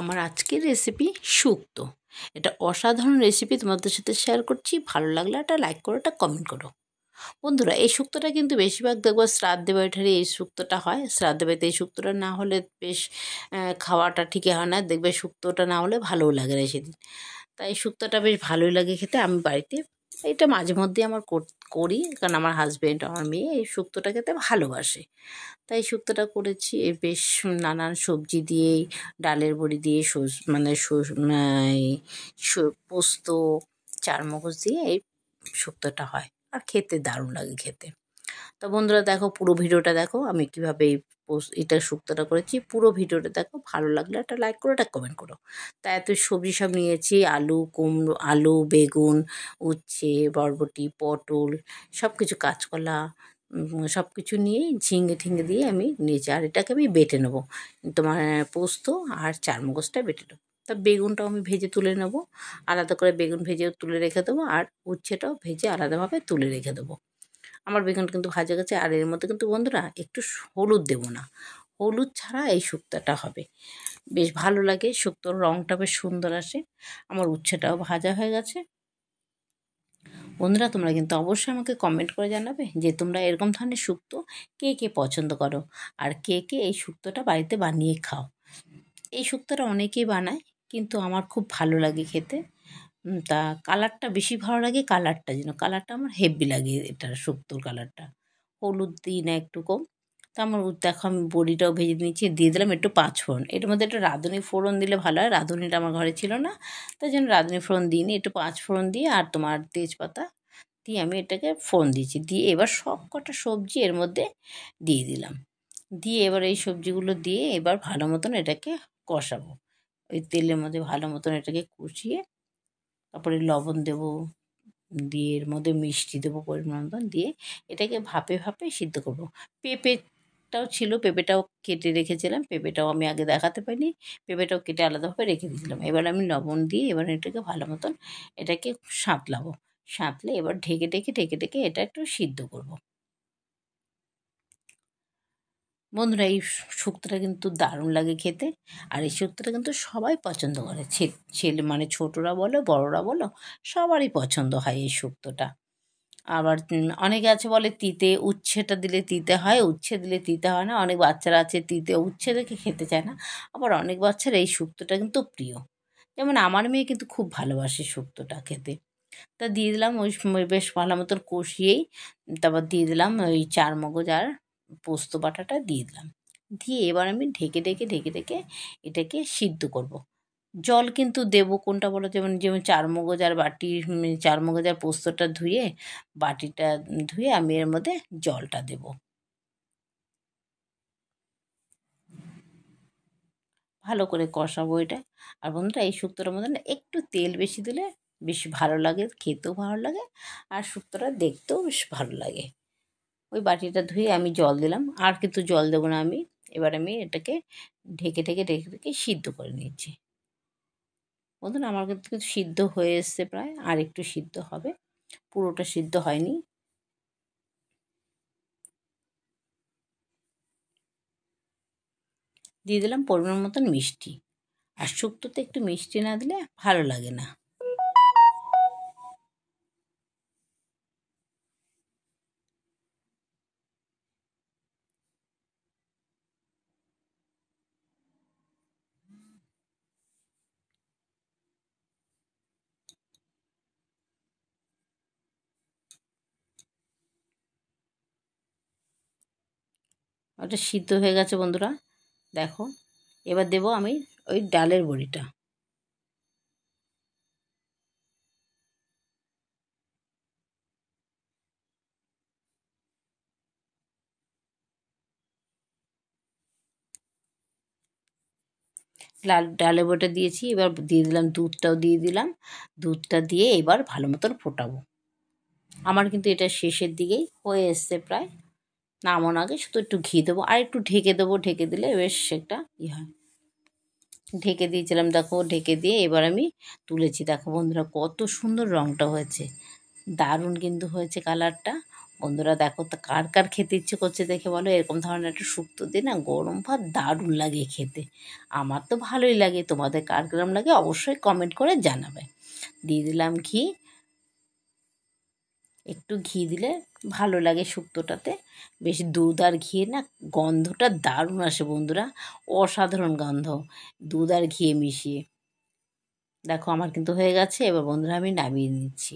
আমার আজকের রেসিপি শুক্তো। এটা অসাধারণ রেসিপি তোমাদের সাথে শেয়ার করছি। ভালো লাগলে একটা লাইক করো, একটা কমেন্ট করো। বন্ধুরা, এই শুক্তোটা কিন্তু বেশিরভাগ দেখবো শ্রাদ্ধে বাড়িটারে এই শুক্তোটা হয়। শ্রাদ্ধে বাড়িতে এই শুক্তোটা না হলে বেশ খাওয়াটা ঠিকই হয় না। দেখবে শুক্তোটা না হলে ভালোও লাগে না সেদিন। তাই শুক্তোটা বেশ ভালোই লাগে খেতে। আমি বাড়িতে এটা মাঝে মধ্যে আমার করি, কারণ আমার হাজব্যান্ড আমার মেয়ে এই শুক্তোটা খেতে ভালোবাসে। তাই শুক্তোটা করেছি বেশ নানান সবজি দিয়েই, ডালের বড়ি দিয়ে মানে পোস্ত, চারমগজ দিয়ে এই শুক্তোটা হয়। আর খেতে দারুণ লাগে খেতে। তো বন্ধুরা দেখো, পুরো ভিডিওটা দেখো আমি কীভাবে এই এটা শুক্তোটা করেছি। পুরো ভিডিওটা দেখো, ভালো লাগলে একটা লাইক করো, একটা কমেন্ট করো। তা এত সবজি সব নিয়েছি, আলু, কুমড়ো, আলু, বেগুন, উচ্ছে, বরবটি, পটল, সব কিছু, কাঁচকলা, সব কিছু নিয়েই ঝিঙে ঠিঙে দিয়ে আমি নিয়েছি। আর এটাকে আমি বেটে নেবো, তোমার পোস্ত আর চারমগজটা বেটে নেবো। তা বেগুনটাও আমি ভেজে তুলে নেবো, আলাদা করে বেগুন ভেজে তুলে রেখে দেবো। আর উচ্ছেটাও ভেজে আলাদাভাবে তুলে রেখে দেবো। আমার বেগুন কিন্তু ভাজা গেছে। আর এর মধ্যে কিন্তু বন্ধুরা একটু হলুদ দেবো না, হলুদ ছাড়া এই শুক্তোটা হবে। বেশ ভালো লাগে, শুক্তোর রঙটা বেশ সুন্দর আসে। আমার উচ্ছেটাও ভাজা হয়ে গেছে। বন্ধুরা, তোমরা কিন্তু অবশ্যই আমাকে কমেন্ট করে জানাবে যে তোমরা এরকম ধরনের শুক্তো কে কে পছন্দ করো, আর কে কে এই শুক্তোটা বাড়িতে বানিয়ে খাও। এই শুক্তোটা অনেকেই বানায়, কিন্তু আমার খুব ভালো লাগে খেতে। তা কালারটা বেশি ভালো লাগে, কালারটা আমার হেভি লাগে। এটার শুক্তোর কালারটা হলুদ দিই না একটু কম। তা আমার দেখো, আমি বড়িটাও ভেজে নিয়েছি, দিয়ে দিলাম একটু পাঁচফোড়ন। এটার মধ্যে একটু রাঁধুনি ফোড়ন দিলে ভালো হয়। রাঁধুনিটা আমার ঘরে ছিল না, তাই জন্য রাঁধুনি ফোড়ন দিইনি। একটু পাঁচফোড়ন দিয়ে আর তোমার তেজপাতা দিয়ে আমি এটাকে ফোড়ন দিয়েছি। দিয়ে এবার সব কটা সবজি এর মধ্যে দিয়ে দিলাম। দিয়ে এবার এই সবজিগুলো দিয়ে এবার ভালো মতন এটাকে কষাবো। ওই তেলের মধ্যে ভালো মতন এটাকে কষিয়ে তারপরে লবণ দেবো, দিয়ে এর মধ্যে মিষ্টি দেবো পরিমাণ মতন, দিয়ে এটাকে ভাপে ভাপে সিদ্ধ করব। পেঁপেটাও ছিল, পেঁপেটাও কেটে রেখেছিলাম। পেঁপেটাও আমি আগে দেখাতে পারিনি, পেঁপেটাও কেটে আলাদাভাবে রেখে দিয়েছিলাম। এবার আমি লবণ দিয়ে এবার এটাকে ভালো মতন এটাকে সাঁতলে এবার ঢেকে এটা একটু সিদ্ধ করব। বন্ধুরা, এই শুক্তোটা কিন্তু দারুণ লাগে খেতে। আর এই শুক্তোটা কিন্তু সবাই পছন্দ করে, ছেলে মানে ছোটরা বলো বড়রা বলো, সবারই পছন্দ হয় এই শুক্তোটা। আবার অনেকে আছে বলে তিতে, উচ্ছেটা দিলে তিতে হয়, উচ্ছে দিলে তিতে হয় না। অনেক বাচ্চারা আছে উচ্ছে দেখে খেতে চায় না। আবার অনেক বাচ্চারা এই শুক্তোটা কিন্তু প্রিয়। যেমন আমার মেয়ে কিন্তু খুব ভালোবাসে শুক্তোটা খেতে। তা দিয়ে দিলাম ওই বেশ ভালো মতন কষিয়েই, তারপর দিয়ে দিলাম ওই চারমগজ আর পোস্ত বাটাটা দিয়ে দিলাম। দিয়ে এবার আমি ঢেকে এটাকে সিদ্ধ করব। জল কিন্তু দেবো কোনটা বলো, যেমন যেমন চারমগজ আর চারমগজ আর পোস্তটা ধুয়ে বাটিটা ধুয়ে আমি এর মধ্যে জলটা দেব। ভালো করে কষাবো এটা। আর বন্ধুরা, এই শুক্তোটার মধ্যে না একটু তেল বেশি দিলে বেশ ভালো লাগে, খেতেও ভালো লাগে, আর শুক্তোটা দেখতেও বেশ ভালো লাগে। ওই বাটিটা ধুয়ে আমি জল দিলাম, আর কিন্তু জল দেবো না আমি। এবার আমি এটাকে ঢেকে সিদ্ধ করে নিচ্ছি। বন্ধুরা, আমার কিন্তু সিদ্ধ হয়ে এসছে প্রায়, আর একটু সিদ্ধ হবে, পুরোটা সিদ্ধ হয়নি। দিয়ে দিলাম পরিমাণ মতন মিষ্টি। আর শুক্তোতে একটু মিষ্টি না দিলে ভালো লাগে না। ওটা সিদ্ধ হয়ে গেছে বন্ধুরা, দেখো। এবার দেবো আমি ওই ডালের বড়িটা। ডালের বড়িটা দিয়েছি, এবার দিয়ে দিলাম দুধটাও দিয়ে দিলাম। দুধটা দিয়ে এবার ভালো মতন ফোটাবো। আমার কিন্তু এটা শেষের দিকেই হয়ে এসছে প্রায়। নামানোর আগে শুধু একটু ঘি দেবো, আর একটু ঢেকে দেবো, ঢেকে দিলে বেশ একটা হয়। ঢেকে দিয়েছিলাম, দেখো, ঢেকে দিয়ে এবার আমি তুলেছি। দেখো বন্ধুরা, কত সুন্দর রঙটা হয়েছে, দারুণ কিন্তু হয়েছে কালারটা। বন্ধুরা দেখো তো কার কার খেতে ইচ্ছে করছে দেখে বলো। এরকম ধরনের একটা শুক্তো দিয়ে না গরম ভাত দারুণ লাগে খেতে। আমার তো ভালোই লাগে, তোমাদের কার কিরম লাগে অবশ্যই কমেন্ট করে জানাবে। দিয়ে দিলাম ঘি, একটু ঘি দিলে ভালো লাগে শুক্তোটাতে। বেশ দুধ আর ঘি না গন্ধটা দারুণ আসে বন্ধুরা, অসাধারণ গন্ধ দুধ আর ঘি মিশিয়ে। দেখো আমার কিন্তু হয়ে গেছে, এবার বন্ধুরা আমি নামিয়ে নিচ্ছি।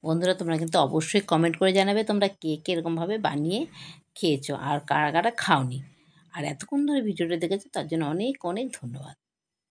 বন্ধুরা তোমরা কিন্তু অবশ্যই কমেন্ট করে জানাবে তোমরা কে কে এরকমভাবে বানিয়ে খেয়েছো আর কারা কারা খাওনি। আর এতক্ষণ ধরে ভিডিওটা দেখেছো তার জন্য অনেক অনেক ধন্যবাদ।